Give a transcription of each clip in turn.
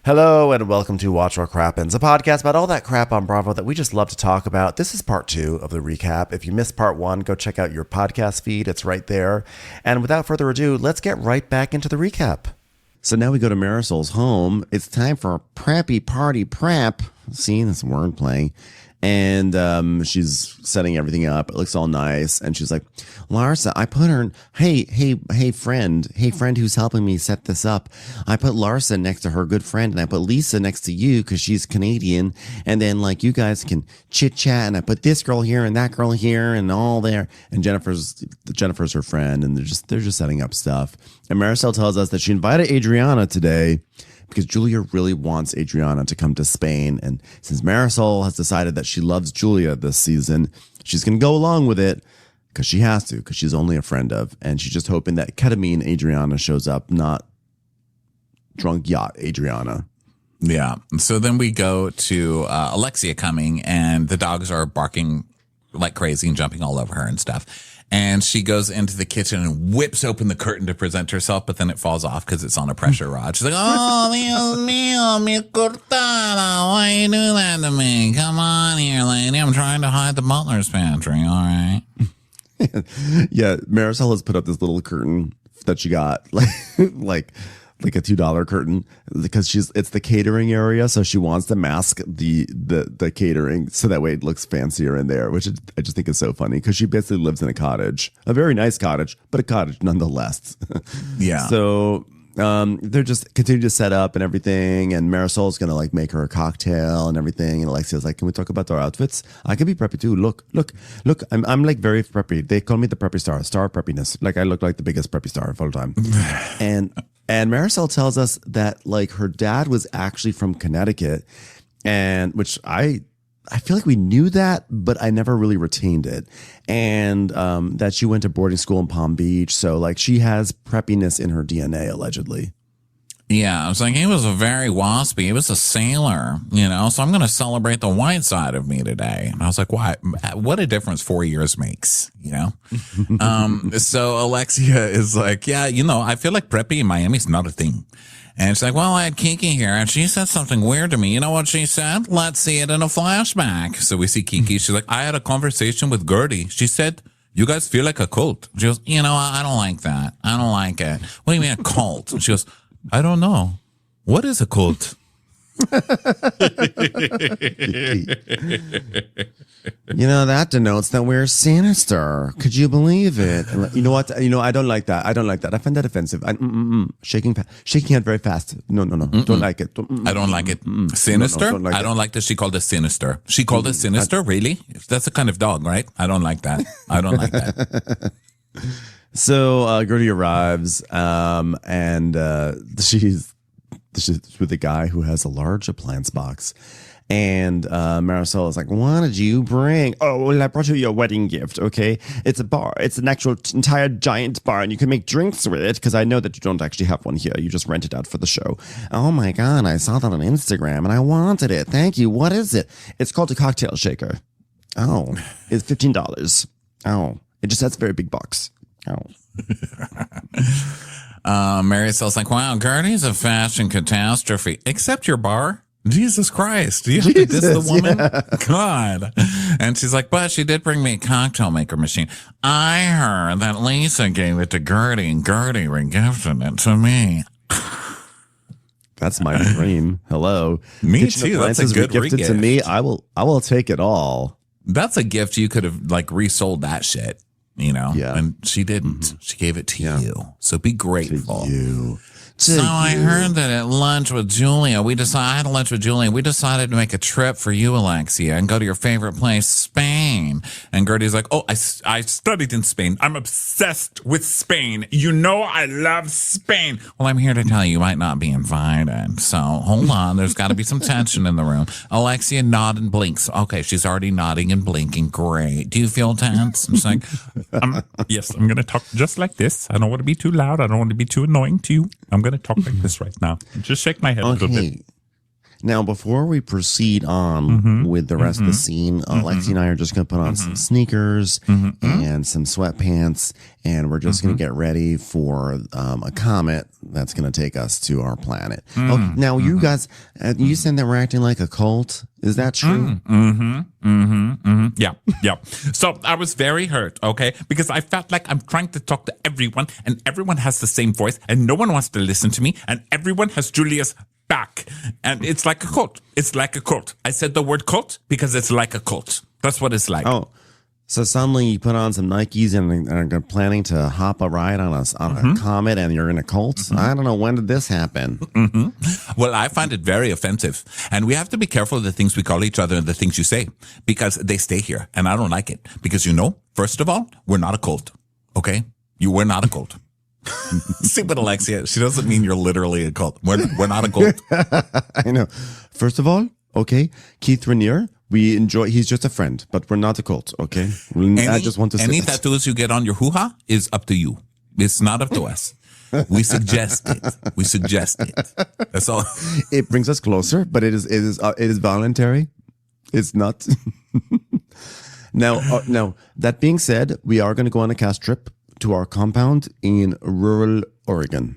Hello and welcome to Watch What Crappens, a podcast about all that crap on Bravo that we just love to talk about. This is part 2 of the recap. If you missed part 1, go check out your podcast feed. It's right there. And without further ado, let's get right back into the recap. So now we go to Marisol's home. It's time for a preppy party prep. See, that's wordplay. And she's setting everything up. It looks all nice. And she's like, Larsa, I put her, hey, friend who's helping me set this up. I put Larsa next to her good friend, and I put Lisa next to you because she's Canadian. And then, like, you guys can chit chat. And I put this girl here and that girl here and all there. And Jennifer's her friend, and they're just setting up stuff. And Marisol tells us that she invited Adriana today because Julia really wants Adriana to come to Spain. And since Marisol has decided that she loves Julia this season, she's going to go along with it because she has to, because she's only a friend of. And she's just hoping that ketamine Adriana shows up, not drunk yacht Adriana. Yeah. So then we go to Alexia coming, and the dogs are barking like crazy and jumping all over her and stuff. And she goes into the kitchen and whips open the curtain to present herself, but then it falls off because it's on a pressure rod. She's like, oh, Dios mío, mi cortada. Why you do that to me? Come on here, lady. I'm trying to hide the butler's pantry, all right? Yeah, Marisol has put up this little curtain that she got, like a $2 curtain, because it's the catering area, so she wants to mask the catering so that way it looks fancier in there, which I just think is so funny because she basically lives in a cottage, a very nice cottage, but a cottage nonetheless. Yeah. So they're just continuing to set up and everything, and Marisol's gonna like make her a cocktail and everything, and Alexia's like, can we talk about our outfits? I can be preppy too. Look, I'm like very preppy. They call me the preppy star of preppiness. Like I look like the biggest preppy star of all time. And Marisol tells us that like her dad was actually from Connecticut, and which I feel like we knew that, but I never really retained it. And that she went to boarding school in Palm Beach, so like she has preppiness in her DNA allegedly. Yeah, I was like, he was a very waspy. He was a sailor, so I'm going to celebrate the white side of me today. And I was like, why? What a difference 4 years makes, So Alexia is like, yeah, I feel like preppy in Miami is not a thing. And it's like, well, I had Kiki here, and she said something weird to me. You know what she said? Let's see it in a flashback. So we see Kiki. She's like, I had a conversation with Gertie. She said, you guys feel like a cult. She goes, I don't like that. I don't like it. What do you mean a cult? She goes, I don't know. What is a cult? That denotes that we're sinister. Could you believe it? You know what? I don't like that. I find that offensive. Shaking head very fast. No. Don't like it. I don't like it. Sinister? No, I don't like that she called us sinister. She called us sinister? Really? That's a kind of dog, right? I don't like that. I don't like that. So Gertie arrives, and she's with a guy who has a large appliance box. And Marisol is like, what did you bring? Oh, well, I brought you your wedding gift, okay? It's a bar. It's an actual entire giant bar, and you can make drinks with it, because I know that you don't actually have one here. You just rent it out for the show. Oh, my God, I saw that on Instagram, and I wanted it. Thank you. What is it? It's called a cocktail shaker. Oh, it's $15. Oh, it just has a very big box. Oh. Marisol's like, wow, Gertie's a fashion catastrophe. Except your bar. Jesus Christ. Do you have to diss the woman? Yeah. God. And she's like, but she did bring me a cocktail maker machine. I heard that Lisa gave it to Gertie, and Gertie regifted it to me. That's my dream. Hello. Me too. That's a good regifted to me. I will take it all. That's a gift. You could have like resold that shit. Yeah. And she didn't. Mm-hmm. She gave it to you. So be grateful. To you. I heard that at lunch with Julia, I had lunch with Julia. We decided to make a trip for you, Alexia, and go to your favorite place, Spain. And Gertie's like, oh, I studied in Spain. I'm obsessed with Spain. I love Spain. Well, I'm here to tell you might not be invited. So hold on. There's got to be some tension in the room. Alexia nods and blinks. Okay, she's already nodding and blinking. Great. Do you feel tense? I'm just like, yes, I'm going to talk just like this. I don't want to be too loud. I don't want to be too annoying to you. I'm going to talk like this right now. Just shake my head a little bit. Now, before we proceed on with the rest of the scene, Lexi and I are just going to put on some sneakers and some sweatpants, and we're just going to get ready for a comet that's going to take us to our planet. Okay, now, you guys, you said that we're acting like a cult. Is that true? Yeah. So I was very hurt, okay? Because I felt like I'm trying to talk to everyone, and everyone has the same voice, and no one wants to listen to me, and everyone has Julia's back. And it's like a cult. It's like a cult. I said the word cult because it's like a cult. That's what it's like. Oh, so suddenly you put on some Nikes and are planning to hop a ride on a comet, and you're in a cult? I don't know. When did this happen? Well, I find it very offensive. And we have to be careful of the things we call each other and the things you say, because they stay here. And I don't like it. Because, first of all, we're not a cult. Okay? We're not a cult. See what Alexia, she doesn't mean you're literally a cult. We're not a cult. I know. First of all, okay, Keith Raniere, he's just a friend, but we're not a cult, okay? I just want to say any tattoos you get on your hoo-ha is up to you. It's not up to us. We suggest it. That's all. It brings us closer, but it is voluntary. It's not. Now, that being said, we are going to go on a cast trip to our compound in rural Oregon.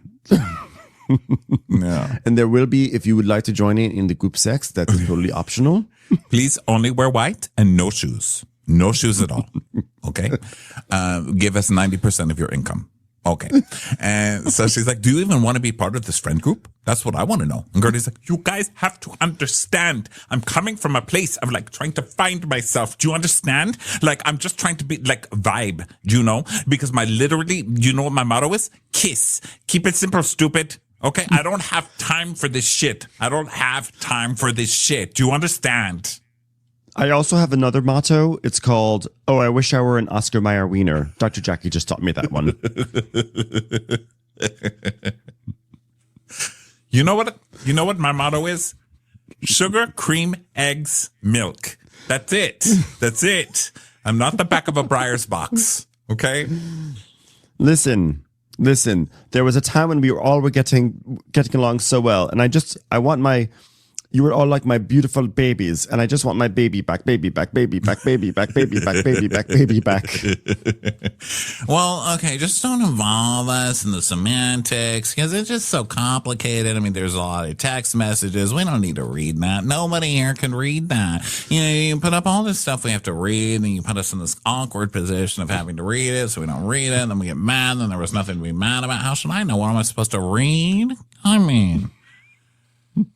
Yeah. And there will be, if you would like to join in the group sex, that is totally optional. Please only wear white and no shoes. No shoes at all. Okay. Give us 90% of your income. Okay. And so she's like, do you even want to be part of this friend group? That's what I want to know. And Gertie's like, you guys have to understand. I'm coming from a place of like trying to find myself. Do you understand? Like, I'm just trying to be like vibe, because you know what my motto is? Kiss. Keep it simple, stupid. Okay. I don't have time for this shit. Do you understand? I also have another motto. It's called, I wish I were an Oscar Mayer wiener. Dr. Jackie just taught me that one. You know what my motto is? Sugar, cream, eggs, milk. That's it. I'm not the back of a Breyers box. Okay? Listen. There was a time when we were getting along so well, and you were all like my beautiful babies, and I just want my baby back. Well, okay, just don't involve us in the semantics, because it's just so complicated. I mean, there's a lot of text messages. We don't need to read that. Nobody here can read that. You put up all this stuff we have to read, and you put us in this awkward position of having to read it, so we don't read it, and then we get mad, and there was nothing to be mad about. How should I know? What am I supposed to read? I mean...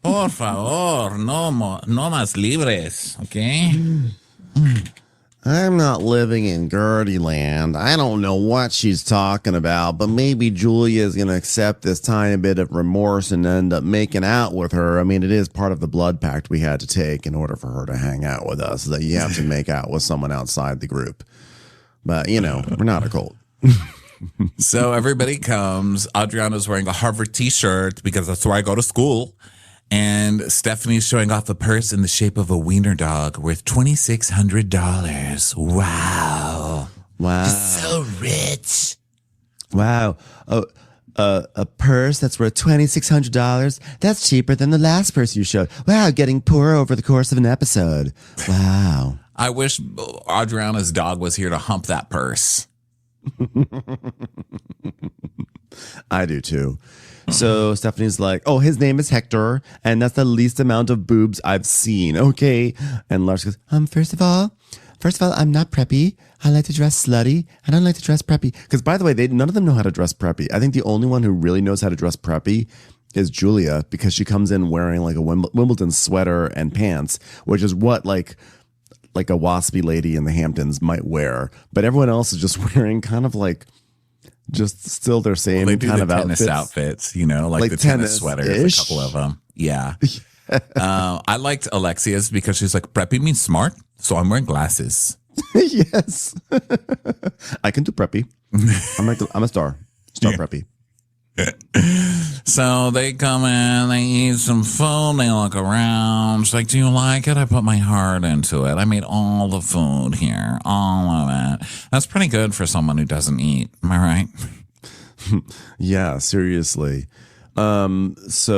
Por favor, no más libres, okay? I'm not living in Gertie land. I don't know what she's talking about, but maybe Julia's going to accept this tiny bit of remorse and end up making out with her. I mean, it is part of the blood pact we had to take in order for her to hang out with us, that you have to make out with someone outside the group. But, we're not a cult. So everybody comes. Adriana's wearing a Harvard t-shirt because that's where I go to school. And Stephanie's showing off a purse in the shape of a wiener dog worth $2,600. Wow. So rich. Wow. Oh, a purse that's worth $2,600. That's cheaper than the last purse you showed. Wow, getting poorer over the course of an episode. Wow. I wish Adriana's dog was here to hump that purse. I do too. So Stephanie's like, his name is Hector, and that's the least amount of boobs I've seen. Okay. And Lars goes, first of all, I'm not preppy. I like to dress slutty. I don't like to dress preppy. Because by the way, none of them know how to dress preppy. I think the only one who really knows how to dress preppy is Julia, because she comes in wearing like a Wimbledon sweater and pants, which is what like a waspy lady in the Hamptons might wear. But everyone else is just wearing kind of like just still their same kind of tennis outfits, like the tennis sweaters, a couple of them. Yeah. I liked Alexia's because she's like, preppy means smart, so I'm wearing glasses. Yes. I can do preppy. I'm a star. Star preppy. So they come in, they eat some food, they look around. She's like, do you like it? I put my heart into it. I made all the food here, all of it. That's pretty good for someone who doesn't eat. Am I right? Yeah, seriously. Just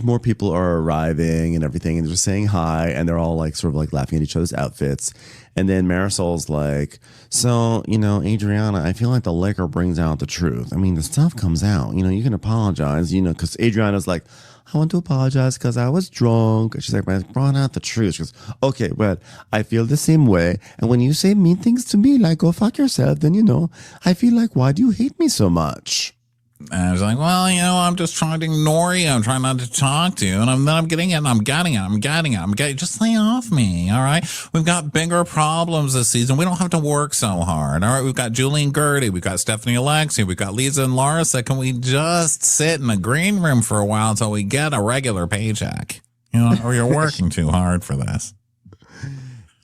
more people are arriving and everything, and they're just saying hi, and they're all like sort of like laughing at each other's outfits. And then Marisol's like, so, Adriana, I feel like the liquor brings out the truth. I mean, the stuff comes out, you can apologize, because Adriana's like, I want to apologize because I was drunk. She's like, but I brought out the truth. She goes, okay, but I feel the same way. And when you say mean things to me, like, go fuck yourself, then, I feel like, why do you hate me so much? And I was like, well, I'm just trying to ignore you. I'm trying not to talk to you. And I'm getting it. And I'm getting it. Just lay off me. All right. We've got bigger problems this season. We don't have to work so hard. All right. We've got Julie and Gertie. We've got Stephanie, Alexia. We've got Lisa and Larsa. Can we just sit in the green room for a while until we get a regular paycheck? Or you're working too hard for this.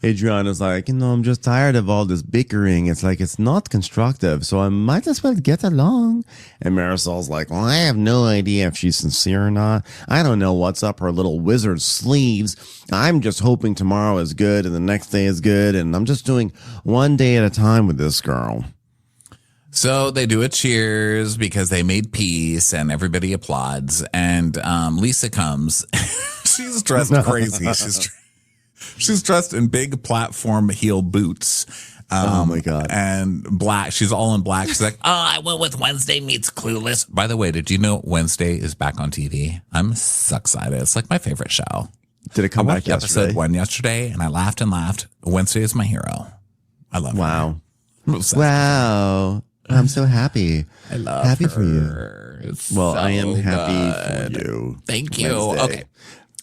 Adriana's like, I'm just tired of all this bickering. It's like, it's not constructive, so I might as well get along. And Marisol's like, well, I have no idea if she's sincere or not. I don't know what's up her little wizard sleeves. I'm just hoping tomorrow is good and the next day is good, and I'm just doing one day at a time with this girl. So they do a cheers because they made peace, and everybody applauds. And Lisa comes. She's dressed crazy. She's dressed in big platform heel boots. Oh my God. And black. She's all in black. She's like, I went with Wednesday Meets Clueless. By the way, did you know Wednesday is back on TV? I'm so excited. It's like my favorite show. Did it come back yesterday? Episode 1 yesterday, and I laughed and laughed. Wednesday is my hero. I love her. Wow. I'm so happy. I love happy her. for you. It's well, so I am happy good. for you. Thank you. Wednesday. Okay.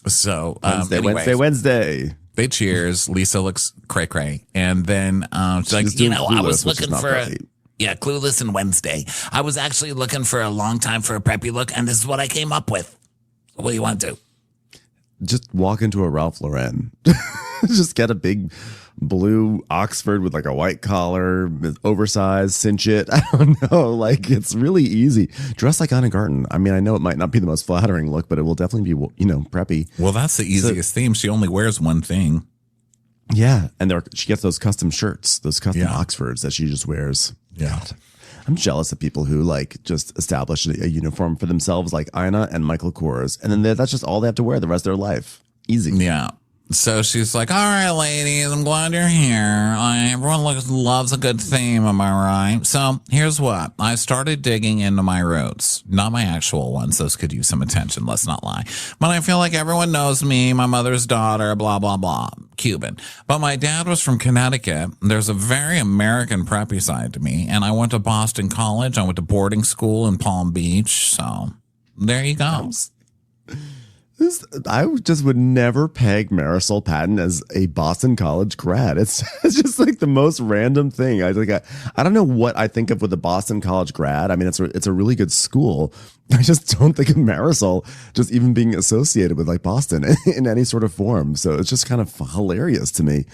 So Wednesday. They cheers. Lisa looks cray-cray. And then she's like, Clueless, I was looking for right. Clueless and Wednesday. I was actually looking for a long time for a preppy look, and this is what I came up with. What do you want to do? Just walk into a Ralph Lauren. Just get a big blue Oxford with like a white collar, oversized, cinch it. I don't know. Like, it's really easy. Dress like Anna Garten. I mean, I know it might not be the most flattering look, but it will definitely be, preppy. Well, that's the easiest theme. She only wears one thing. Yeah. And she gets those custom shirts, those custom Oxfords that she just wears. Yeah. God. I'm jealous of people who like just establish a uniform for themselves, like Ina and Michael Kors. And then that's just all they have to wear the rest of their life. Easy. Yeah. So she's like, all right, ladies, I'm glad you're here. Everyone loves a good theme, am I right? So here's what. I started digging into my roots. Not my actual ones. Those could use some attention, let's not lie. But I feel like everyone knows me, my mother's daughter, blah, blah, blah, Cuban. But my dad was from Connecticut. There's a very American preppy side to me. And I went to Boston College. I went to boarding school in Palm Beach. So there you go. I just would never peg Marisol Patton as a Boston College grad. It's just like the most random thing. I don't know what I think of with a Boston College grad. I mean, it's a really good school. I just don't think of Marisol just even being associated with like Boston in any sort of form. So it's just kind of hilarious to me.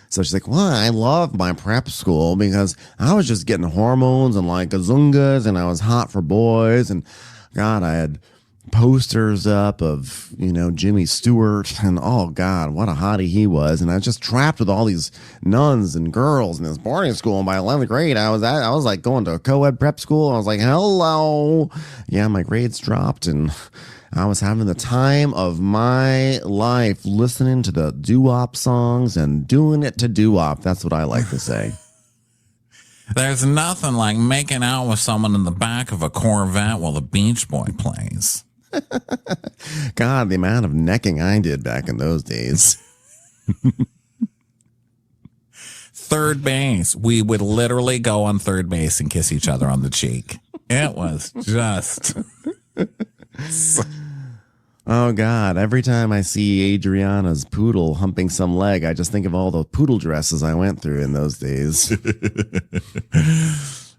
So she's like, well, I love my prep school because I was just getting hormones and like gazungas, and I was hot for boys, and God, I had posters up of Jimmy Stewart, and oh God, what a hottie he was. And I was just trapped with all these nuns and girls in this boarding school. And by 11th grade I was like going to a co-ed prep school. I was like, hello. Yeah, my grades dropped, and I was having the time of my life listening to the doo-wop songs and doing it to doo-wop. That's what I like to say. There's nothing like making out with someone in the back of a Corvette while the Beach Boy plays. God, the amount of necking I did back in those days. Third base. We would literally go on third base and kiss each other on the cheek. It was just... Oh, God. Every time I see Adriana's poodle humping some leg, I just think of all the poodle dresses I went through in those days.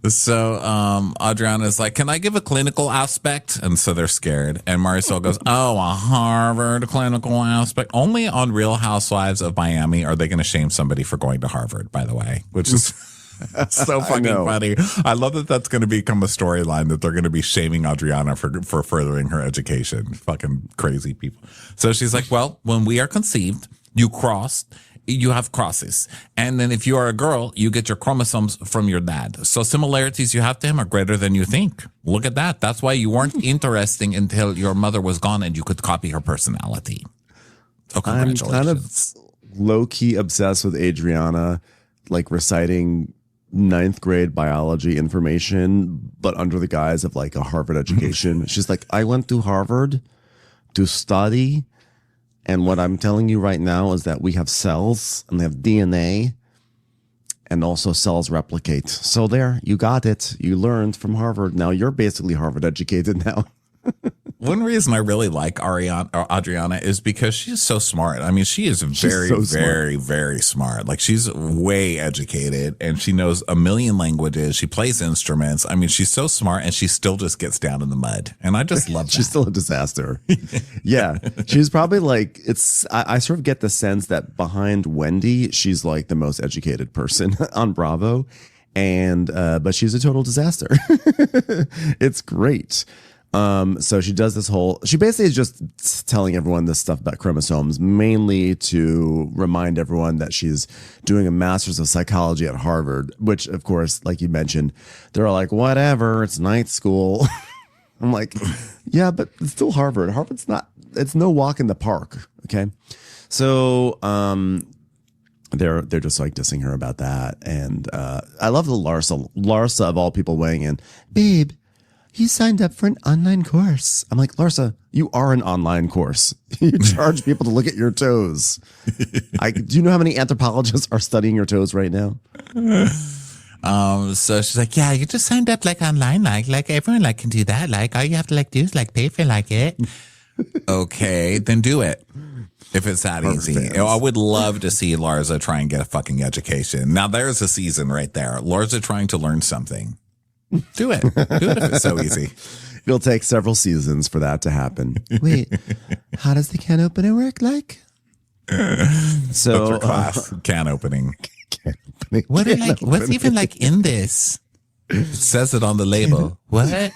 So Adriana's like, can I give a clinical aspect? And so they're scared. And Marisol goes, a Harvard clinical aspect. Only on Real Housewives of Miami are they going to shame somebody for going to Harvard, by the way, which is... so fucking funny. I love that that's going to become a storyline, that they're going to be shaming Adriana for furthering her education. Fucking crazy people. So she's like, well, when we are conceived, you cross you have crosses. And then if you are a girl, you get your chromosomes from your dad. So similarities you have to him are greater than you think. Look at that. That's why you weren't interesting until your mother was gone and you could copy her personality. So congratulations. I'm kind of low-key obsessed with Adriana, like reciting 9th grade biology information, but under the guise of like a Harvard education. She's like, I went to Harvard to study. And what I'm telling you right now is that we have cells and they have DNA and also cells replicate. So there, you got it. You learned from Harvard. Now you're basically Harvard educated now. One reason I really like Adriana is because she's so smart. I mean, she is very smart. Like, she's way educated and she knows a million languages. She plays instruments. I mean, she's so smart and she still just gets down in the mud. And I just love that. She's still a disaster. Yeah. She's probably like, I sort of get the sense that behind Wendy, she's like the most educated person on Bravo. And, but she's a total disaster. It's great. So she does this she basically is just telling everyone this stuff about chromosomes, mainly to remind everyone that she's doing a master's of psychology at Harvard, which of course, like you mentioned, they're all like, whatever, it's night school. I'm like, yeah, but it's still Harvard. Harvard's it's no walk in the park. Okay. So, they're just like dissing her about that. And, I love the Larsa of all people weighing in, babe, you signed up for an online course. I'm like, Larsa, you are an online course. You charge people to look at your toes. Do you know how many anthropologists are studying your toes right now? So she's like, yeah, you just signed up like online, like everyone like can do that. Like all you have to like do is like pay for like it. Okay, then do it. If it's that easy. I would love to see Larsa try and get a fucking education. Now there's a season right there. Larsa trying to learn something. Do it. Do it if it's so easy. It'll take several seasons for that to happen. Wait, how does the can opener work like? So class can opening. What's even like in this? It says it on the label. What?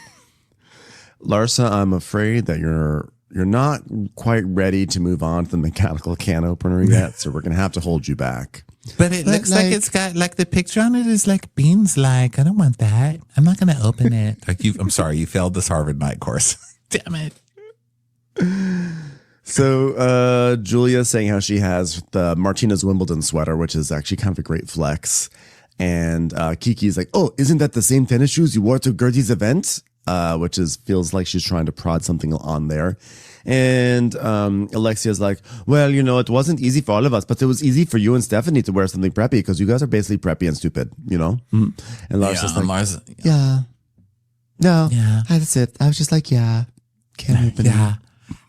Larsa, I'm afraid that you're not quite ready to move on to the mechanical can opener yet, so we're gonna have to hold you back. But it looks like it's got like the picture on it is like beans. Like I don't want that. I'm not going to open it. Like I'm sorry, you failed this Harvard night course. Damn it. So Julia's saying how she has the Martinez Wimbledon sweater, which is actually kind of a great flex. And Kiki's like, oh, isn't that the same tennis shoes you wore to Gertie's event? Which feels like she's trying to prod something on there. And Alexia's like, well, it wasn't easy for all of us, but it was easy for you and Stephanie to wear something preppy because you guys are basically preppy and stupid, Mm-hmm. And Larsa's that's it. I was just like, can't open it. I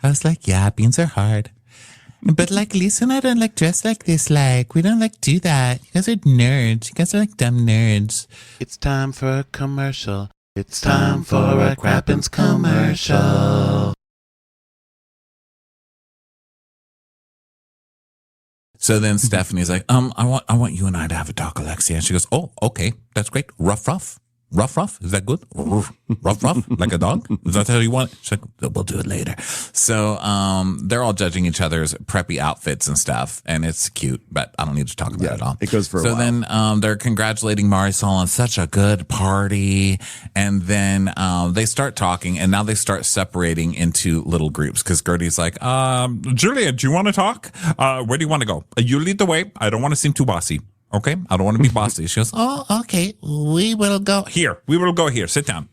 was like, beans are hard. But like Lisa and I don't like dress like this. Like we don't like do that. You guys are nerds. You guys are like dumb nerds. It's time for a commercial. It's time for a Crappens commercial. So then Stephanie's like, I want you and I to have a talk, Alexia. And she goes, oh, okay, that's great. Rough. Is that good? Rough, like a dog? Is that how you want it? She's like, we'll do it later. So they're all judging each other's preppy outfits and stuff, and it's cute, but I don't need to talk about it all. It goes for a while. So then they're congratulating Marisol on such a good party, and then they start talking, and now they start separating into little groups, because Gertie's like, Julia, do you want to talk? Where do you want to go? You lead the way. I don't want to seem too bossy. Okay, I don't want to be bossy. She goes, oh, okay, we will go here. We will go here. Sit down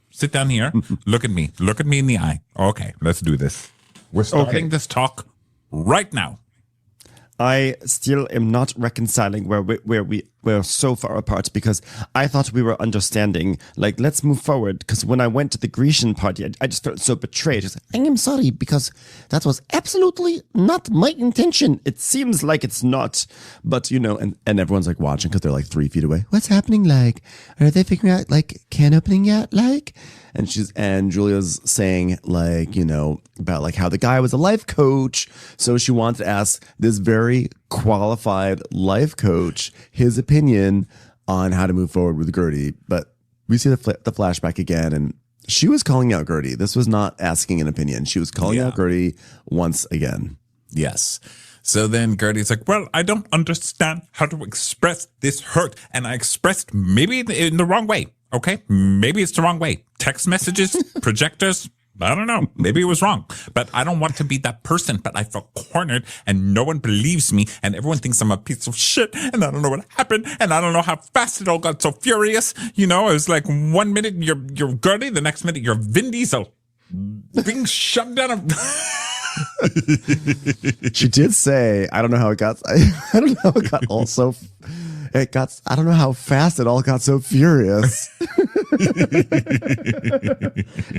here. Look at me in the eye. Okay, let's do this. We're starting this talk right now. I still am not reconciling where we're so far apart, because I thought we were understanding. Like, let's move forward. Because when I went to the Grecian party, I just felt so betrayed. Just, I am sorry, because that was absolutely not my intention. It seems like it's not, but and everyone's like watching because they're like 3 feet away. What's happening? Like, are they figuring out like can opening yet? Like, and Julia's saying like, about like how the guy was a life coach. So she wants to ask this very qualified life coach his opinion on how to move forward with Gertie. But we see the flashback again, and she was calling out Gertie. This was not asking an opinion. She was calling out Gertie once again. Yes. So then Gertie's like, well, I don't understand how to express this hurt. And I expressed maybe in the wrong way. Okay, maybe it's the wrong way. Text messages, projectors, I don't know. Maybe it was wrong, but I don't want to be that person. But I felt cornered and no one believes me and everyone thinks I'm a piece of shit and I don't know what happened and I don't know how fast it all got so furious. You know, it was like 1 minute you're Gertie, the next minute you're Vin Diesel being shoved down a... She did say, I don't know how it got, I don't know how it got also... I don't know how fast it all got so furious.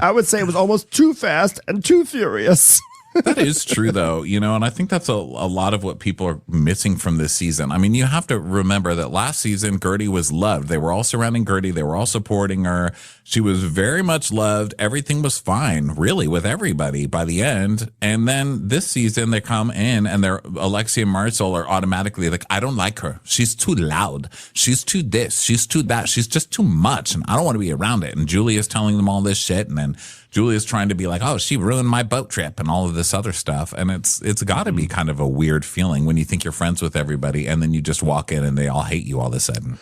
I would say it was almost too fast and too furious. That is true, though, you know, and I think that's a lot of what people are missing from this season. I mean, you have to remember that last season, Gertie was loved. They were all surrounding Gertie. They were all supporting her. She was very much loved. Everything was fine, really, with everybody by the end. And then this season, they come in and Alexia and Marisol are automatically like, I don't like her. She's too loud. She's too this. She's too that. She's just too much. And I don't want to be around it. And Julia's telling them all this shit. And then Julia's trying to be like, oh, she ruined my boat trip and all of this other stuff. And it's got to be kind of a weird feeling when you think you're friends with everybody and then you just walk in and they all hate you all of a sudden.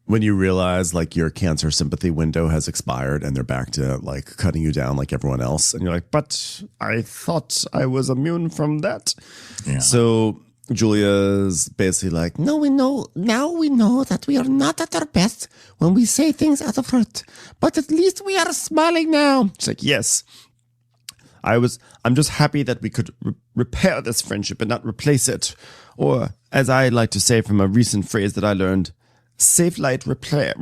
When you realize like your cancer sympathy window has expired and they're back to like cutting you down like everyone else. And you're like, but I thought I was immune from that. Yeah. So Julia's basically like, no, now we know that we are not at our best when we say things out of hurt, but at least we are smiling now. She's like, yes, I'm just happy that we could repair this friendship and not replace it. Or as I like to say from a recent phrase that I learned, safe light repair,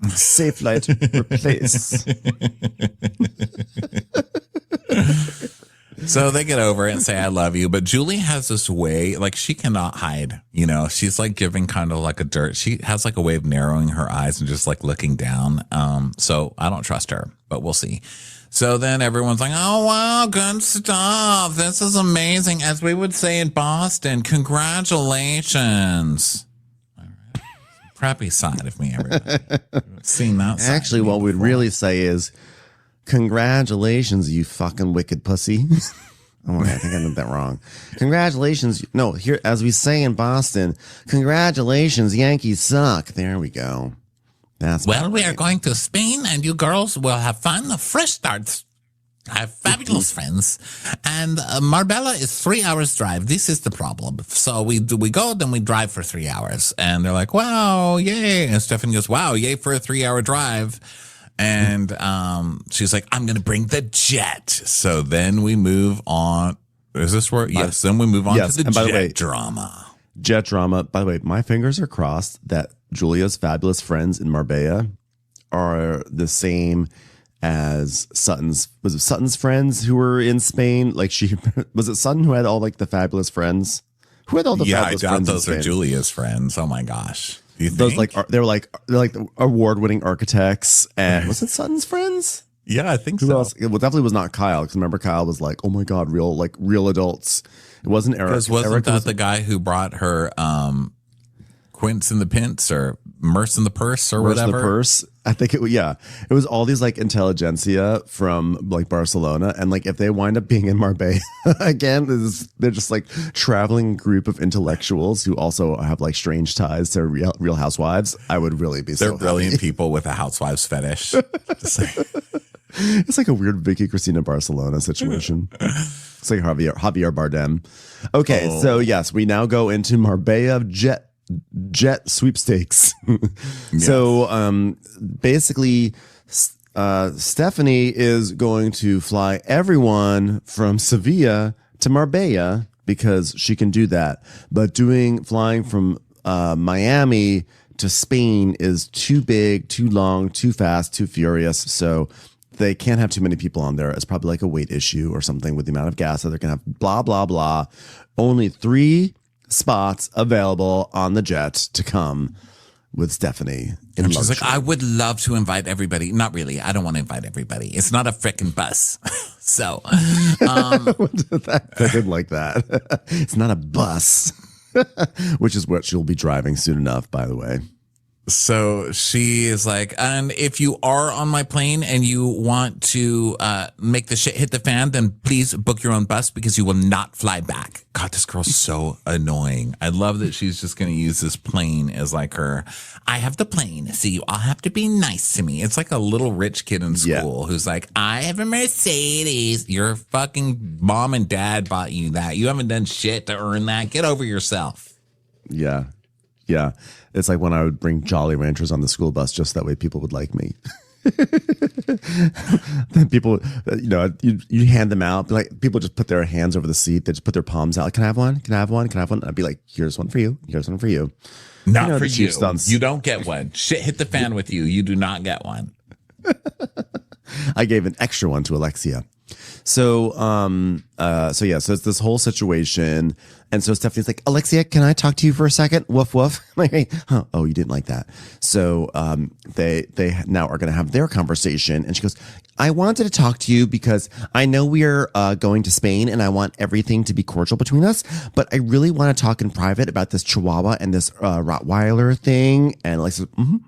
safe light replace. So they get over it and say, I love you. But Julie has this way, like she cannot hide, you know, she's like giving kind of like a dirt. She has like a way of narrowing her eyes and just like looking down. So I don't trust her, but we'll see. So then everyone's like, oh, wow, good stuff. This is amazing. As we would say in Boston, congratulations. All right. Preppy side of me, everybody. Seen that side. Actually, what we'd really say is, congratulations, you fucking wicked pussy. Oh, I think I did that wrong. Congratulations. No, here, as we say in Boston, congratulations, Yankees suck. There we go. That's well, we are going to Spain, and you girls will have fun. Fresh starts. I have fabulous friends. And Marbella is 3 hours drive. This is the problem. So we go, then we drive for 3 hours. And they're like, wow, yay. And Stephanie goes, wow, yay for a 3 hour drive. And she's like, I'm going to bring the jet. So then we move on. Is this where? Yes. Then we move on to the jet drama. Jet drama. By the way, my fingers are crossed that Julia's fabulous friends in Marbella are the same as Sutton's. Was it Sutton's friends who were in Spain? Like was it Sutton who had all like the fabulous friends? Who had all the fabulous friends? Yeah, I doubt those are Julia's friends. Oh my gosh. Those they're like award-winning architects. And was it Sutton's friends? Yeah, I think Who so. else? It definitely was not Kyle, because remember Kyle was like, "Oh my god, real adults." It wasn't Eric. Because wasn't that the guy who brought her Quince in the Pints or Merce in the Purse or whatever? In the Purse. I think it was, yeah. It was all these like intelligentsia from like Barcelona. And like if they wind up being in Marbella again, they're just like traveling group of intellectuals who also have like strange ties to Real Housewives. I would really be They're brilliant people with a housewives fetish. It's like a weird Vicky Cristina Barcelona situation. It's like Javier Bardem. Okay, so yes, we now go into Marbella jet sweepstakes. Yes. So basically Stephanie is going to fly everyone from Seville to Marbella because she can do that, but flying from Miami to Spain is too big, too long, too fast, too furious. So they can't have too many people on there. It's probably like a weight issue or something with the amount of gas that they're going to have. Blah, blah, blah. Only 3 spots available on the jet to come with Stephanie. And she's like, I would love to invite everybody. Not really. I don't want to invite everybody. It's not a frickin' bus. So. I didn't like that. It's not a bus, which is what she'll be driving soon enough, by the way. So she is like, and if you are on my plane and you want to make the shit hit the fan, then please book your own bus because you will not fly back. God, this girl's so annoying. I love that she's just going to use this plane as like her, I have the plane, so you all have to be nice to me. It's like a little rich kid in school who's like, I have a Mercedes. Your fucking mom and dad bought you that. You haven't done shit to earn that. Get over yourself. Yeah. Yeah. It's like when I would bring Jolly Ranchers on the school bus just that way people would like me. Then people, you hand them out. Like people just put their hands over the seat. They just put their palms out. Like, can I have one? Can I have one? Can I have one? I'd be like, here's one for you. Here's one for you. Not for you. You don't get one. Shit hit the fan with you. You do not get one. I gave an extra one to Alexia. So it's this whole situation. And so Stephanie's like, Alexia, can I talk to you for a second? Woof, woof. I'm like, hey, huh, oh, you didn't like that. So they now are going to have their conversation. And she goes, I wanted to talk to you because I know we are going to Spain and I want everything to be cordial between us. But I really want to talk in private about this Chihuahua and this Rottweiler thing. And Alexia says,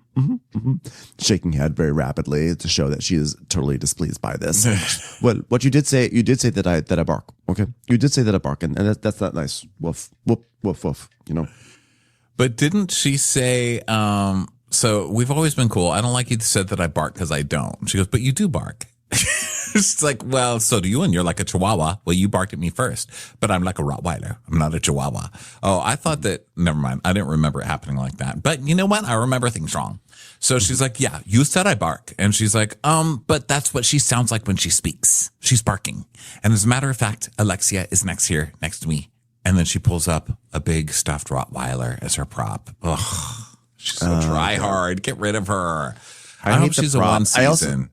shaking head very rapidly to show that she is totally displeased by this. What you did say that I bark. Okay, you did say that I bark, and that's not nice. Woof, woof, woof, woof. But didn't she say? So we've always been cool. I don't like you said that I bark because I don't. She goes, but you do bark. It's like, well, so do you, and you're like a Chihuahua. Well, you barked at me first, but I'm like a Rottweiler. I'm not a Chihuahua. Oh, I thought that. Never mind. I didn't remember it happening like that. But you know what? I remember things wrong. So she's like, yeah, you said I bark. And she's like, but that's what she sounds like when she speaks. She's barking. And as a matter of fact, Alexia is next to me. And then she pulls up a big stuffed Rottweiler as her prop. Ugh, she's so try hard. Get rid of her. I hope she's a one season.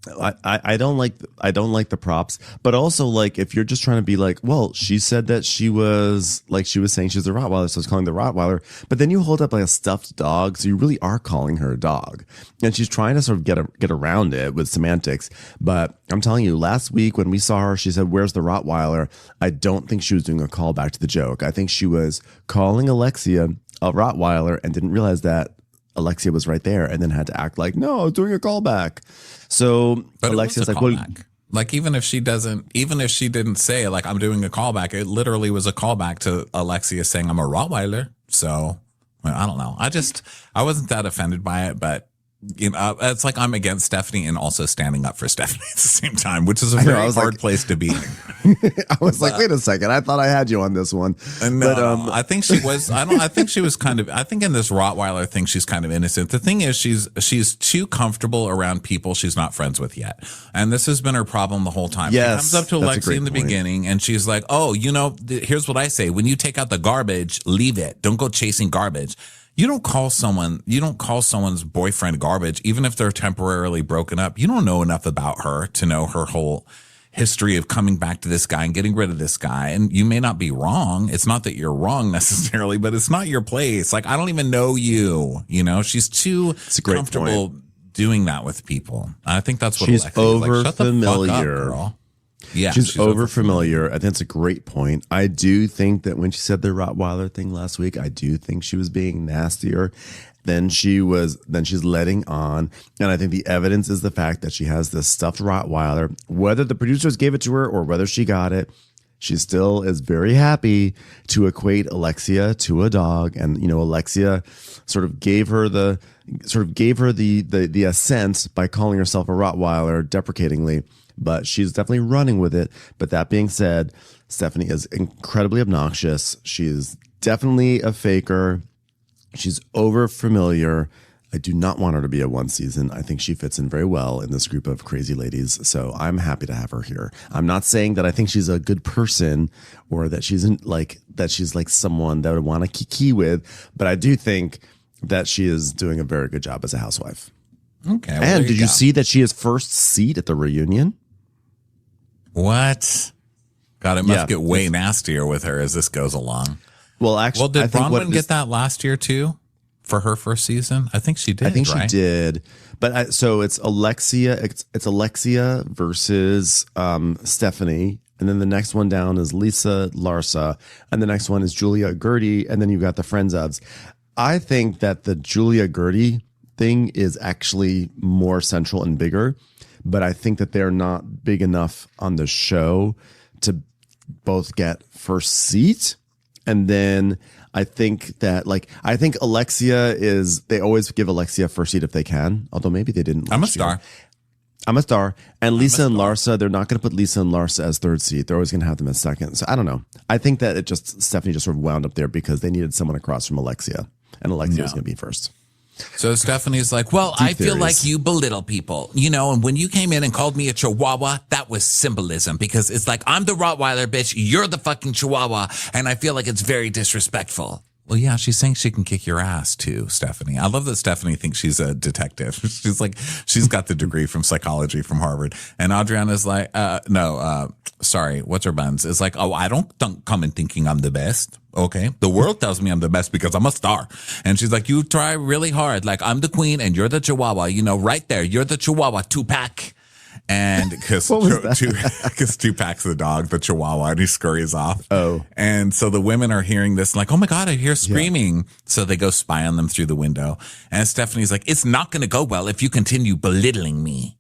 I don't like the props, but also like if you're just trying to be like, well, she said that she was saying she's a Rottweiler, so I was calling the Rottweiler, but then you hold up like a stuffed dog, so you really are calling her a dog, and she's trying to sort of get around it with semantics. But I'm telling you, last week when we saw her, she said, "Where's the Rottweiler?" I don't think she was doing a callback to the joke. I think she was calling Alexia a Rottweiler and didn't realize that Alexia was right there, and then had to act like, no, I was doing a callback. So but Alexia's like, well, like even if she didn't say like I'm doing a callback, it literally was a callback to Alexia saying I'm a Rottweiler. So I don't know. I wasn't that offended by it, but it's like I'm against Stephanie and also standing up for Stephanie at the same time, which is a very hard place to be. I was like, wait a second, I thought I had you on this one. No, I think she was. I think she was kind of. I think in this Rottweiler thing, she's kind of innocent. The thing is, she's too comfortable around people she's not friends with yet, and this has been her problem the whole time. Yes, she comes up to Alexia in the beginning, and she's like, "Oh, here's what I say: when you take out the garbage, leave it. Don't go chasing garbage." You don't call someone's boyfriend garbage, even if they're temporarily broken up. You don't know enough about her to know her whole history of coming back to this guy and getting rid of this guy. And you may not be wrong. It's not that you're wrong necessarily, but it's not your place. Like, I don't even know you. She's too comfortable doing that with people. I think that's what she's Alexia over like, shut familiar. The fuck up, girl. Yeah, she's over familiar. I think it's a great point. I do think that when she said the Rottweiler thing last week, I do think she was being nastier than she's letting on. And I think the evidence is the fact that she has this stuffed Rottweiler. Whether the producers gave it to her or whether she got it, she still is very happy to equate Alexia to a dog. And Alexia sort of gave her the assent by calling herself a Rottweiler deprecatingly. But she's definitely running with it. But that being said, Stephanie is incredibly obnoxious. She is definitely a faker. She's over familiar. I do not want her to be a one season. I think she fits in very well in this group of crazy ladies. So I'm happy to have her here. I'm not saying that I think she's a good person or that she's like someone that I would want to kiki with. But I do think that she is doing a very good job as a housewife. Okay. Well, and did you see that she is first seat at the reunion? What? God, it must get way nastier with her as this goes along. Well, actually, did Bronwyn get that last year too for her first season? I think she did. I think she did. But so it's Alexia. It's Alexia versus Stephanie, and then the next one down is Lisa Larsa, and the next one is Julia Gertie, and then you've got the friends ofs. I think that the Julia Gertie thing is actually more central and bigger, but I think that they're not big enough on the show to both get first seat. And then I think that I think Alexia they always give Alexia first seat if they can, although maybe they didn't. I'm a star. I'm a star. And Lisa and Larsa, they're not going to put Lisa and Larsa as third seat. They're always going to have them as second. So I don't know. I think that Stephanie just sort of wound up there because they needed someone across from Alexia. And Alexia was going to be first. So Stephanie's like, well, I feel like you belittle people, and when you came in and called me a chihuahua, that was symbolism because it's like, I'm the Rottweiler, bitch. You're the fucking chihuahua. And I feel like it's very disrespectful. Well, yeah, she's saying she can kick your ass too, Stephanie. I love that Stephanie thinks she's a detective. She's like, she's got the degree from psychology from Harvard. And Adriana's like, sorry, what's her buns? It's like, oh, I don't come in thinking I'm the best. Okay. The world tells me I'm the best because I'm a star. And she's like, you try really hard. Like, I'm the queen and you're the chihuahua, right there. You're the chihuahua, Tupac. And because Tupac's the dog, the chihuahua, and he scurries off. Oh. And so the women are hearing this like, oh my God, I hear screaming. Yeah. So they go spy on them through the window. And Stephanie's like, it's not going to go well if you continue belittling me.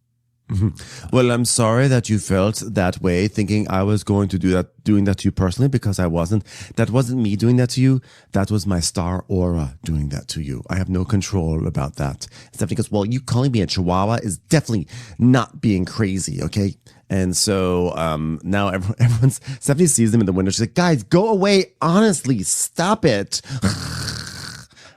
Well, I'm sorry that you felt that way, thinking I was going to doing that to you personally, because I wasn't. That wasn't me doing that to you. That was my star aura doing that to you. I have no control about that. Stephanie goes, well, you calling me a chihuahua is definitely not being crazy, okay? And so now everyone's, Stephanie sees them in the window. She's like, guys, go away. Honestly, stop it.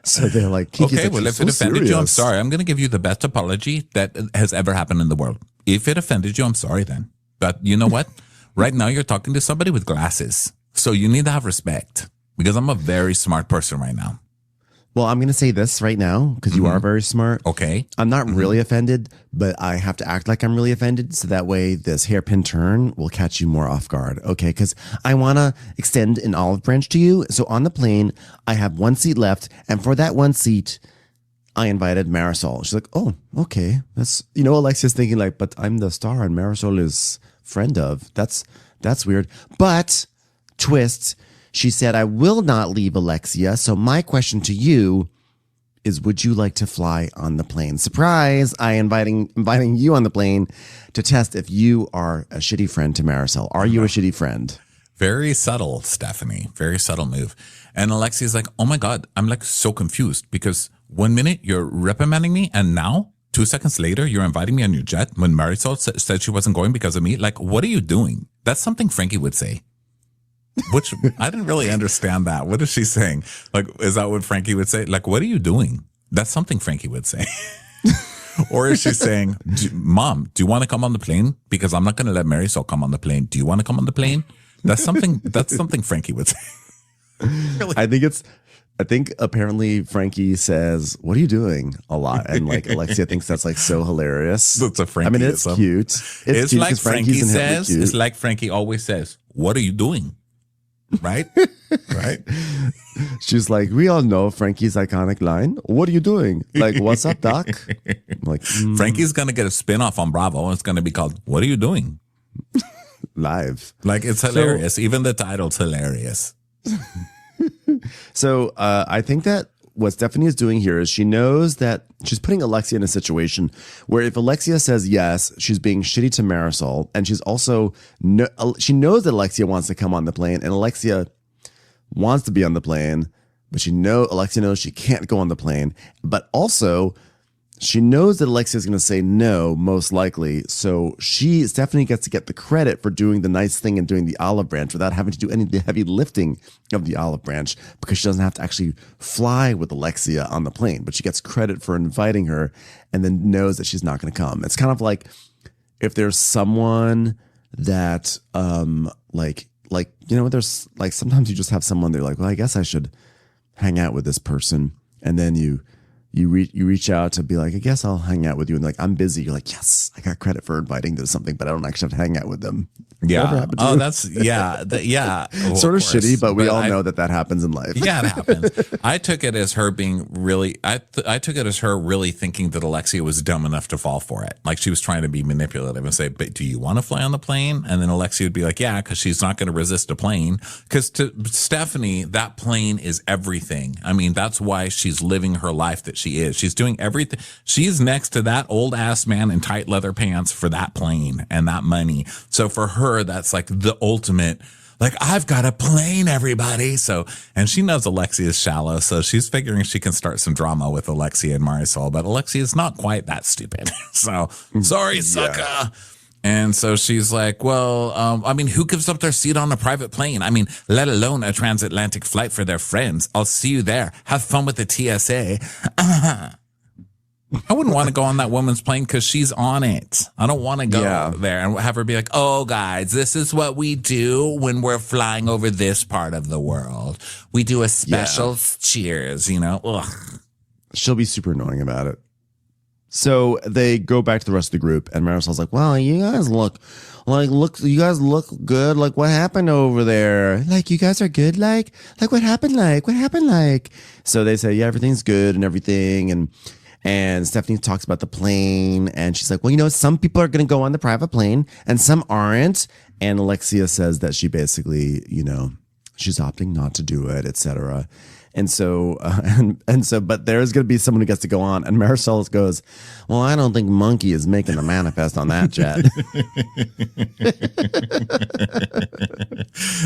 So they're like, okay, well, if it offended you, I'm sorry. I'm going to give you the best apology that has ever happened in the world. If it offended you, I'm sorry then. But you know what? Right now, you're talking to somebody with glasses. So you need to have respect because I'm a very smart person right now. Well, I'm going to say this right now because you are very smart. Okay. I'm not really offended, but I have to act like I'm really offended. So that way this hairpin turn will catch you more off guard. Okay. Because I want to extend an olive branch to you. So on the plane, I have one seat left. And for that one seat, I invited Marisol. She's like, oh, okay. That's, Alexia's thinking like, but I'm the star and Marisol is friend of. That's weird. But twist. She said, I will not leave Alexia. So my question to you is, would you like to fly on the plane? Surprise! I inviting you on the plane to test if you are a shitty friend to Marisol. Are you a shitty friend? Very subtle, Stephanie. Very subtle move. And Alexia's like, oh my God, I'm like so confused because 1 minute you're reprimanding me and now 2 seconds later you're inviting me on your jet when Marisol said she wasn't going because of me. Like, what are you doing? That's something Frankie would say. Which I didn't really understand that. What is she saying? Like, is that what Frankie would say? Like, what are you doing? That's something Frankie would say. Or is she saying, Mom, do you want to come on the plane? Because I'm not going to let Marisol come on the plane. Do you want to come on the plane? That's something Frankie would say. Really? I think apparently Frankie says, what are you doing? A lot. And like Alexia thinks that's like so hilarious. That's a Frankie. I mean, it's cute. It's cute like Frankie says, it's like Frankie always says, what are you doing? Right? Right? She's like, we all know Frankie's iconic line. What are you doing? Like, what's up, Doc? I'm like, Frankie's going to get a spin-off on Bravo. It's going to be called, What Are You Doing? Live. Like, it's hilarious. Even the title's hilarious. So I think that what Stephanie is doing here is she knows that she's putting Alexia in a situation where if Alexia says yes, she's being shitty to Marisol. And she's also, she knows that Alexia wants to come on the plane and Alexia wants to be on the plane, but Alexia knows she can't go on the plane. But also, she knows that Alexia is going to say no, most likely. So Stephanie gets to get the credit for doing the nice thing and doing the olive branch without having to do any of the heavy lifting of the olive branch because she doesn't have to actually fly with Alexia on the plane. But she gets credit for inviting her and then knows that she's not going to come. It's kind of like if there's someone that there's like sometimes you just have someone they're like, well, I guess I should hang out with this person. And then you reach out to be like, I guess I'll hang out with you. And like, I'm busy. You're like, yes, I got credit for inviting them to something, but I don't actually have to hang out with them. Whatever Yeah. happened to Oh, you? that's yeah. Well, Sort of course. shitty, but we all I- know that happens in life. Yeah, it happens. I took it as her being really. I took it as her really thinking that Alexia was dumb enough to fall for it. Like she was trying to be manipulative and say, "But do you want to fly on the plane?" And then Alexia would be like, "Yeah," because she's not going to resist a plane. Because to Stephanie, that plane is everything. I mean, that's why she's living her life that she is. She's doing everything. She's next to that old ass man in tight leather pants for that plane and that money. So for her, that's like the ultimate. Like, I've got a plane, everybody. So, and she knows Alexia is shallow, so she's figuring she can start some drama with Alexia and Marisol, but Alexia is not quite that stupid. So, sorry, sucker. And so she's like, well, I mean, who gives up their seat on a private plane? I mean, let alone a transatlantic flight for their friends. I'll see you there. Have fun with the TSA. I wouldn't want to go on that woman's plane because she's on it. I don't want to go there and have her be like, oh, guys, this is what we do when we're flying over this part of the world. We do a special cheers, you know? Ugh. She'll be super annoying about it. So they go back to the rest of the group, and Marisol's like, well, you guys look good. Like, what happened over there? Like, you guys are good. Like what happened? What happened? So they say, yeah, everything's good and everything. And Stephanie talks about the plane, and she's like, well, you know, some people are going to go on the private plane and some aren't. And Alexia says that she basically, you know, she's opting not to do it, etc. And so, but there's going to be someone who gets to go on. And Marisol goes, well, I don't think Monkey is making the manifest on that jet.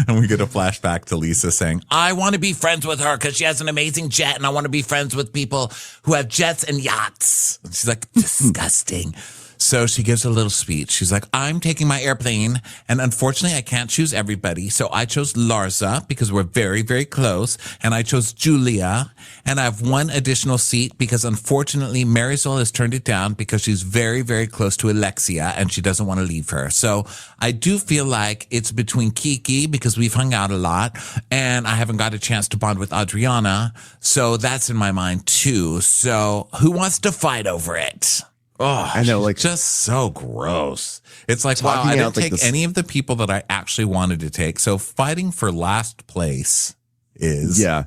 And we get a flashback to Lisa saying, I want to be friends with her because she has an amazing jet, and I want to be friends with people who have jets and yachts. And she's like, disgusting. So she gives a little speech. She's like, I'm taking my airplane, and unfortunately I can't choose everybody. So I chose Larsa because we're very, very close. And I chose Julia. And I have one additional seat because unfortunately Marisol has turned it down because she's very, very close to Alexia and she doesn't want to leave her. So I do feel like it's between Kiki because we've hung out a lot and I haven't got a chance to bond with Adriana. So that's in my mind too. So who wants to fight over it? Oh, I know, like, just so gross. It's like, wow, I didn't take any of the people that I actually wanted to take. So fighting for last place is. Yeah,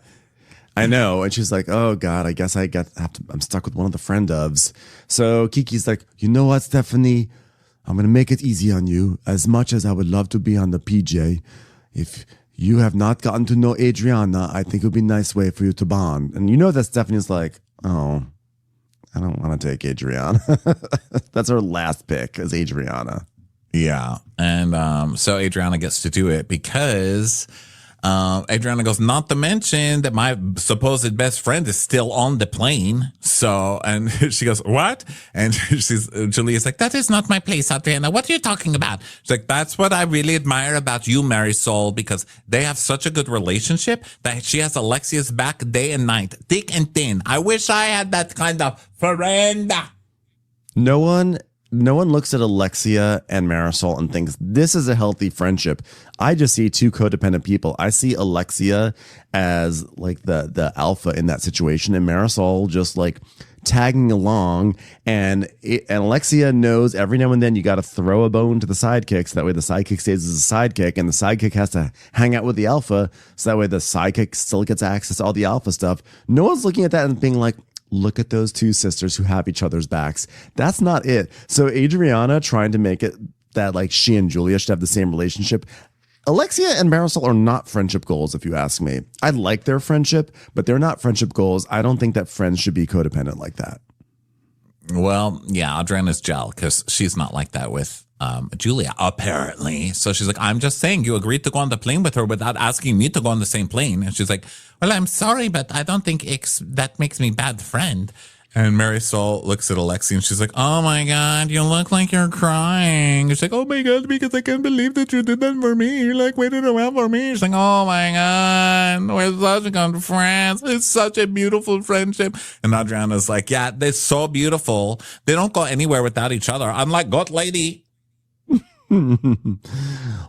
I know. And she's like, oh God, I guess I'm stuck with one of the friend ofs. So Kiki's like, you know what, Stephanie? I'm going to make it easy on you. As much as I would love to be on the PJ, if you have not gotten to know Adriana, I think it would be a nice way for you to bond. And you know that Stephanie's like, oh, I don't want to take Adriana. That's her last pick is Adriana. Yeah. And so Adriana gets to do it because Adriana goes, not to mention that my supposed best friend is still on the plane. So, and she goes, what? And Julia's like, that is not my place, Adriana. What are you talking about? She's like, that's what I really admire about you, Marisol, because they have such a good relationship that she has Alexia's back day and night, thick and thin. I wish I had that kind of friend. No one looks at Alexia and Marisol and thinks this is a healthy friendship. I just see two codependent people. I see Alexia as like the alpha in that situation, and Marisol just like tagging along. And Alexia knows every now and then you got to throw a bone to the sidekick, so that way the sidekick stays as a sidekick, and the sidekick has to hang out with the alpha, so that way the sidekick still gets access to all the alpha stuff. No one's looking at that and being like, look at those two sisters who have each other's backs. That's not it. So Adriana trying to make it that like she and Julia should have the same relationship. Alexia and Marisol are not friendship goals, if you ask me. I like their friendship, but they're not friendship goals. I don't think that friends should be codependent like that. Well, yeah, Adriana's gel because she's not like that with Julia, apparently. So she's like, I'm just saying you agreed to go on the plane with her without asking me to go on the same plane. And she's like, well, I'm sorry, but I don't think that makes me bad friend. And Marisol looks at Alexia and she's like, oh my God, you look like you're crying. She's like, oh my God, because I can't believe that you did that for me. You like waited around for me. She's like, oh my God, we're such good friends. It's such a beautiful friendship. And Adriana's like, yeah, they're so beautiful. They don't go anywhere without each other. Unlike God Lady.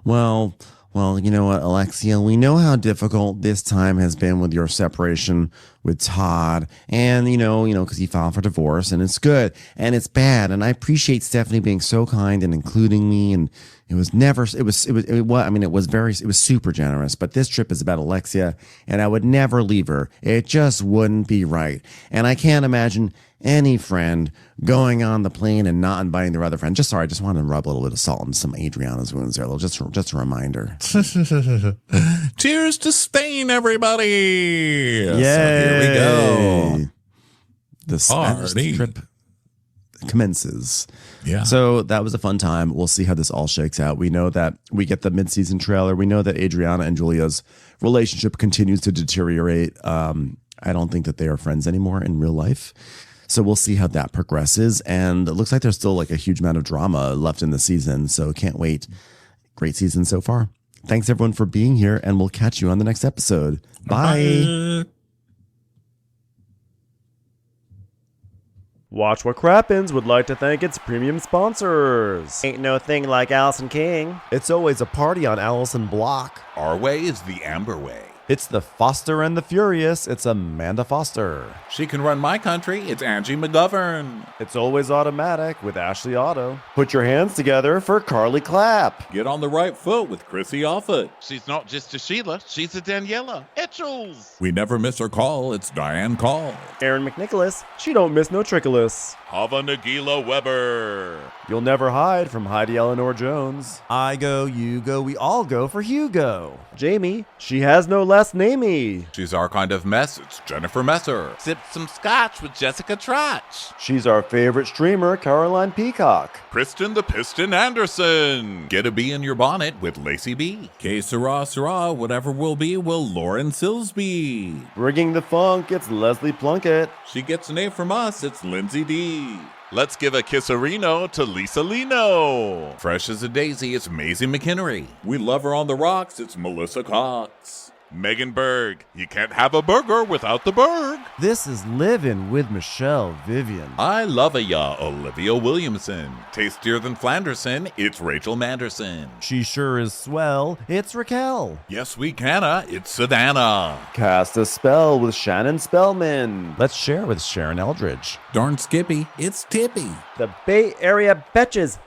Well, you know what, Alexia, we know how difficult this time has been with your separation with Todd, and you know, because he filed for divorce, and it's good and it's bad, and I appreciate Stephanie being so kind and including me, and It was never, it was super generous, but this trip is about Alexia, and I would never leave her. It just wouldn't be right. And I can't imagine any friend going on the plane and not inviting their other friend. Just wanted to rub a little bit of salt into some Adriana's wounds there. Just a reminder. Cheers to Spain, everybody. Yay. So here we go. The Spanish trip commences. Yeah. So that was a fun time. We'll see how this all shakes out. We know that we get the mid-season trailer. We know that Adriana and Julia's relationship continues to deteriorate. I don't think that they are friends anymore in real life. So we'll see how that progresses. And it looks like there's still like a huge amount of drama left in the season. So can't wait. Great season so far. Thanks everyone for being here, and we'll catch you on the next episode. Bye. Watch What Crappens would like to thank its premium sponsors. Ain't no thing like Allison King. It's always a party on Allison Block. Our way is the Amber way. It's the Foster and the Furious. It's Amanda Foster. She can run my country. It's Angie McGovern. It's always automatic with Ashley Auto. Put your hands together for Carly Clapp. Get on the right foot with Chrissy Offit. She's not just a Sheila, she's a Daniela. Etchels. We never miss her call. It's Diane Call. Erin McNicholas. She don't miss no trickolas. Hava Nagila Weber. You'll never hide from Heidi Eleanor Jones. I go, you go, we all go for Hugo. Jamie. She has no last namey. She's our kind of mess. It's Jennifer Messer. Sip some scotch with Jessica Trotch. She's our favorite streamer, Caroline Peacock. Kristen the Piston Anderson. Get a bee in your bonnet with Lacey B. Que sera, whatever will be, will Lauren Silsby. Bringing the funk, it's Leslie Plunkett. She gets an A from us. It's Lindsay D. Let's give a kisserino to Lisa Lino. Fresh as a daisy, it's Maisie McHenry. We love her on the rocks. It's Melissa Cox. Megan Berg. You can't have a burger without the Berg. This is Livin' with Michelle Vivian. I love ya, Olivia Williamson. Tastier than Flanderson, it's Rachel Manderson. She sure is swell. It's Raquel. Yes, we canna, it's Savannah. Cast a spell with Shannon Spellman. Let's share with Sharon Eldridge. Darn Skippy, it's Tippy. The Bay Area Betches.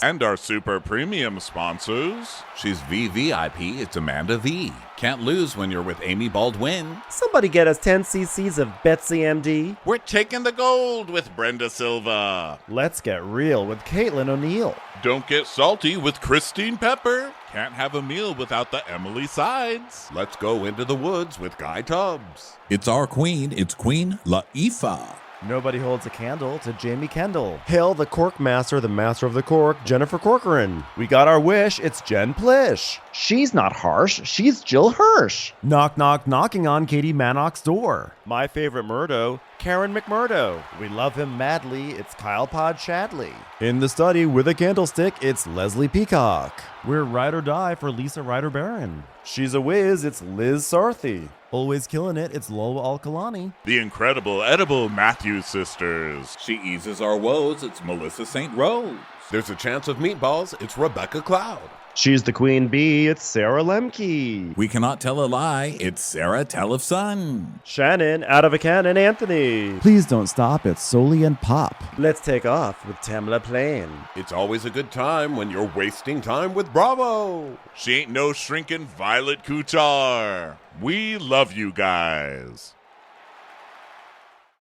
And our super premium sponsors. She's VVIP, it's Amanda V. Can't lose when you're with Amy Baldwin. Somebody get us 10 cc's of Betsy MD. We're taking the gold with Brenda Silva. Let's get real with Caitlin O'Neill. Don't get salty with Christine Pepper. Can't have a meal without the Emily Sides. Let's go into the woods with Guy Tubbs. It's our queen, it's Queen Laifah. Nobody holds a candle to Jamie Kendall. Hail the Cork Master, the Master of the Cork, Jennifer Corcoran. We got our wish, it's Jen Plish. She's not harsh, she's Jill Hirsch. Knock, knock, knocking on Katie Manock's door. My favorite Murdo, Karen McMurdo. We love him madly, it's Kyle Pod Shadley. In the study with a candlestick, it's Leslie Peacock. We're ride or die for Lisa Ryder Barron. She's a whiz, it's Liz Sarthy. Always killing it, it's Lola Alkalani. The incredible edible Matthews sisters. She eases our woes, it's Melissa St. Rose. There's a chance of meatballs, it's Rebecca Cloud. She's the queen bee, it's Sarah Lemke. We cannot tell a lie, it's Sarah Telefson. Shannon, out of a cannon, Anthony. Please don't stop, it's Soli and Pop. Let's take off with Tamla Plain. It's always a good time when you're wasting time with Bravo. She ain't no shrinking Violet Kuchar. We love you guys.